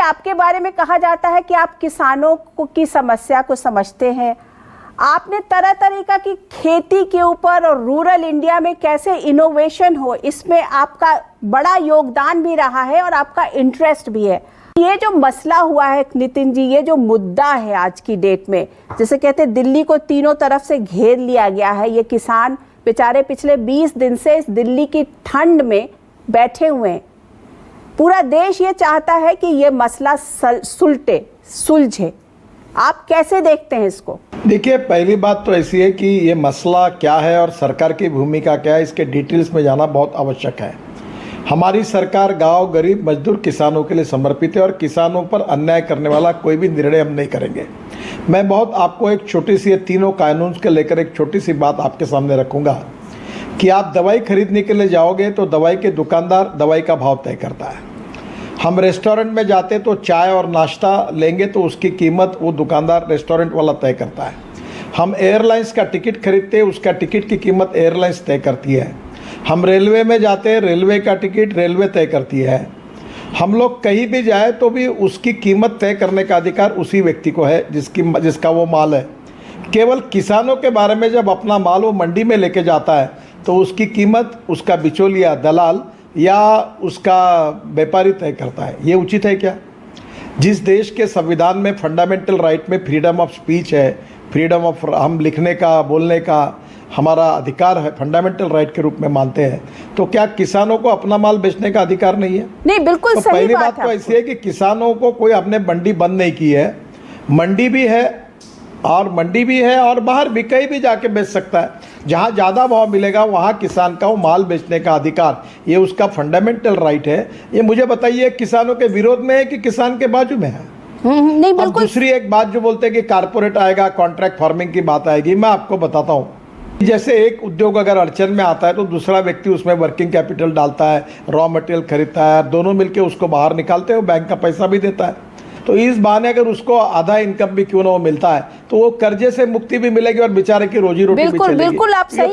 आपके बारे में कहा जाता है कि आप किसानों की समस्या को समझते हैं। आपने तरह तरीका की खेती के ऊपर और रूरल इंडिया में कैसे इनोवेशन हो, इसमें आपका बड़ा योगदान भी रहा है और आपका इंटरेस्ट भी है। ये जो मसला हुआ है नितिन जी, ये जो मुद्दा है आज की डेट में, जैसे कहते हैं दिल्ली को तीनों तरफ से घेर लिया गया है। ये किसान बेचारे पिछले 20 दिन से इस दिल्ली की ठंड में बैठे हुए हैं। पूरा देश ये चाहता है कि ये मसला सुलझे। आप कैसे देखते हैं इसको? देखिए, पहली बात तो ऐसी है कि ये मसला क्या है और सरकार की भूमिका क्या है, इसके डिटेल्स में जाना बहुत आवश्यक है। हमारी सरकार गांव, गरीब, मजदूर, किसानों के लिए समर्पित है और किसानों पर अन्याय करने वाला कोई भी निर्णय हम नहीं करेंगे। मैं बहुत आपको एक छोटी सी, तीनों कानून के लेकर एक छोटी सी बात आपके सामने रखूंगा कि आप दवाई खरीदने के लिए जाओगे तो दवाई के दुकानदार दवाई का भाव तय करता है। हम रेस्टोरेंट में जाते तो चाय और नाश्ता लेंगे तो उसकी कीमत वो दुकानदार, रेस्टोरेंट वाला तय करता है। हम एयरलाइंस का टिकट खरीदते हैं, उसका टिकट की कीमत एयरलाइंस तय करती है। हम रेलवे में जाते हैं, रेलवे का टिकट रेलवे तय करती है। हम लोग कहीं भी जाए तो भी उसकी कीमत तय करने का अधिकार उसी व्यक्ति को है जिसका वो माल है। केवल किसानों के बारे में जब अपना माल वो मंडी में लेके जाता है तो उसकी कीमत उसका बिचौलिया, दलाल या उसका व्यापारी तय करता है। ये उचित है क्या? जिस देश के संविधान में फंडामेंटल राइट में फ्रीडम ऑफ स्पीच है, फ्रीडम ऑफ हम लिखने का, बोलने का हमारा अधिकार है, फंडामेंटल राइट के रूप में मानते हैं, तो क्या किसानों को अपना माल बेचने का अधिकार नहीं है? नहीं, बिल्कुल तो सही पहली बात बात तो ऐसी है कि किसानों को कोई आपने मंडी बंद नहीं की है। मंडी भी है और बाहर भी कहीं भी जाके बेच सकता है। जहाँ ज़्यादा भाव मिलेगा वहाँ किसान का वो माल बेचने का अधिकार, ये उसका फंडामेंटल राइट है। ये मुझे बताइए, किसानों के विरोध में है कि किसान के बाजू में है? नहीं, अब बिल्कुल। दूसरी एक बात जो बोलते हैं कि कारपोरेट आएगा, कॉन्ट्रैक्ट फार्मिंग की बात आएगी, मैं आपको बताता हूँ। जैसे एक उद्योग अगर अड़चन में आता है तो दूसरा व्यक्ति उसमें वर्किंग कैपिटल डालता है, रॉ मटेरियल खरीदता है, दोनों मिलकर उसको बाहर निकालते हैं, बैंक का पैसा भी देता है। तो इस बहाने अगर उसको आधा इनकम भी क्यों ना वो मिलता है तो वो कर्जे से मुक्ति भी मिलेगी और बेचारे की रोजी रोटी भी चलेगी। बिल्कुल आप सही